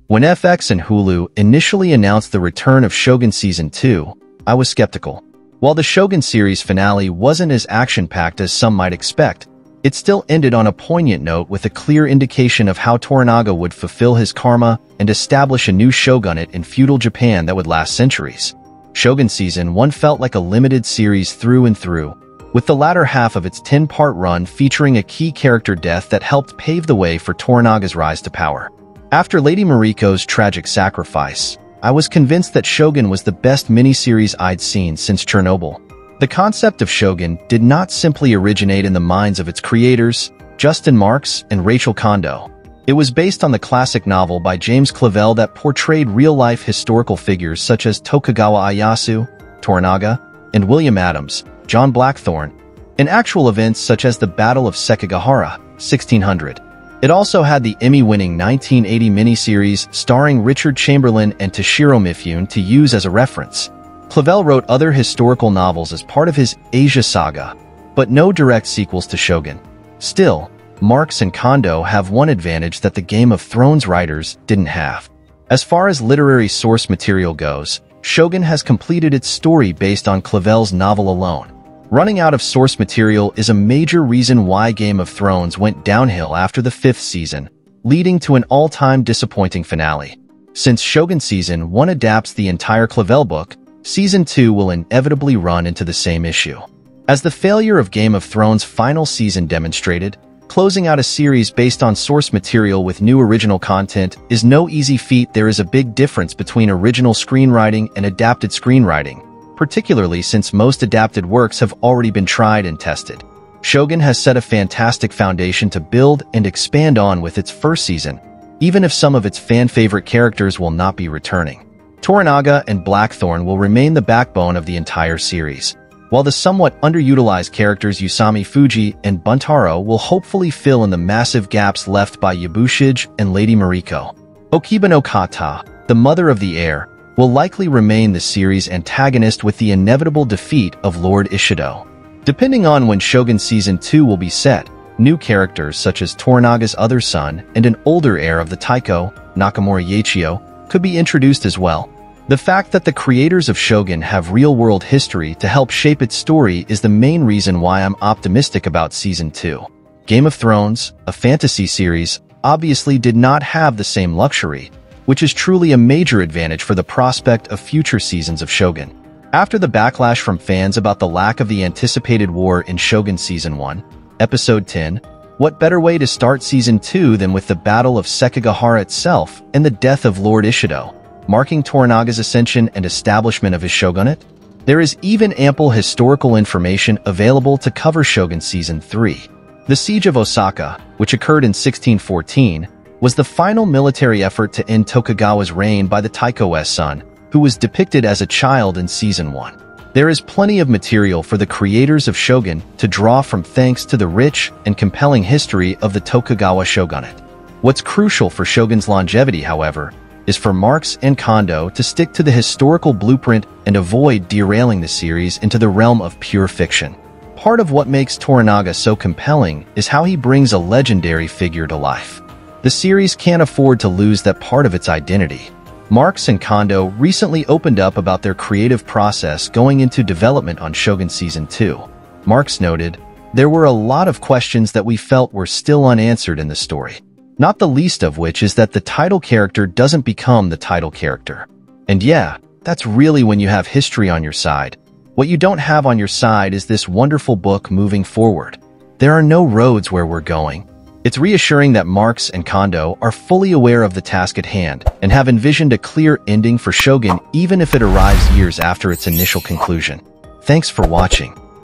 When FX and Hulu initially announced the return of Shogun Season 2, I was skeptical. While the Shogun series finale wasn't as action-packed as some might expect, it still ended on a poignant note with a clear indication of how Toranaga would fulfill his karma and establish a new shogunate in feudal Japan that would last centuries. Shogun Season 1 felt like a limited series through and through, with the latter half of its 10-part run featuring a key character death that helped pave the way for Toranaga's rise to power. After Lady Mariko's tragic sacrifice, I was convinced that Shogun was the best miniseries I'd seen since Chernobyl. The concept of Shogun did not simply originate in the minds of its creators, Justin Marks and Rachel Kondo. It was based on the classic novel by James Clavell that portrayed real-life historical figures such as Tokugawa Ieyasu, Toranaga, and William Adams, John Blackthorne, and actual events such as the Battle of Sekigahara, 1600. It also had the Emmy-winning 1980 miniseries starring Richard Chamberlain and Toshiro Mifune to use as a reference. Clavell wrote other historical novels as part of his Asia saga, but no direct sequels to Shogun. Still, Marks and Kondo have one advantage that the Game of Thrones writers didn't have. As far as literary source material goes, Shogun has completed its story based on Clavell's novel alone. Running out of source material is a major reason why Game of Thrones went downhill after the 5th season, leading to an all-time disappointing finale. Since Shogun Season 1 adapts the entire Clavell book, Season 2 will inevitably run into the same issue. As the failure of Game of Thrones' final season demonstrated, closing out a series based on source material with new original content is no easy feat. There is a big difference between original screenwriting and adapted screenwriting, particularly since most adapted works have already been tried and tested. Shogun has set a fantastic foundation to build and expand on with its first season, even if some of its fan-favorite characters will not be returning. Toranaga and Blackthorne will remain the backbone of the entire series, while the somewhat underutilized characters Usami Fuji and Buntaro will hopefully fill in the massive gaps left by Yabushige and Lady Mariko. Okiba no Kata, the mother of the heir, will likely remain the series' antagonist with the inevitable defeat of Lord Ishido. Depending on when Shogun Season 2 will be set, new characters such as Toranaga's other son and an older heir of the Taiko, Nakamura Yaichio, could be introduced as well. The fact that the creators of Shogun have real-world history to help shape its story is the main reason why I'm optimistic about Season 2. Game of Thrones, a fantasy series, obviously did not have the same luxury, which is truly a major advantage for the prospect of future seasons of Shogun. After the backlash from fans about the lack of the anticipated war in Shogun Season 1, Episode 10, what better way to start Season 2 than with the Battle of Sekigahara itself and the death of Lord Ishido, marking Toranaga's ascension and establishment of his shogunate? There is even ample historical information available to cover Shogun Season 3. The Siege of Osaka, which occurred in 1614, was the final military effort to end Tokugawa's reign by the Taiko's son, who was depicted as a child in Season 1. There is plenty of material for the creators of Shogun to draw from thanks to the rich and compelling history of the Tokugawa shogunate. What's crucial for Shogun's longevity, however, is for Marks and Kondo to stick to the historical blueprint and avoid derailing the series into the realm of pure fiction. Part of what makes Toranaga so compelling is how he brings a legendary figure to life. The series can't afford to lose that part of its identity. Marks and Kondo recently opened up about their creative process going into development on Shogun Season 2. Marks noted, "There were a lot of questions that we felt were still unanswered in the story. Not the least of which is that the title character doesn't become the title character. And yeah, that's really when you have history on your side. What you don't have on your side is this wonderful book moving forward. There are no roads where we're going." It's reassuring that Marks and Kondo are fully aware of the task at hand and have envisioned a clear ending for Shogun even if it arrives years after its initial conclusion. Thanks for watching.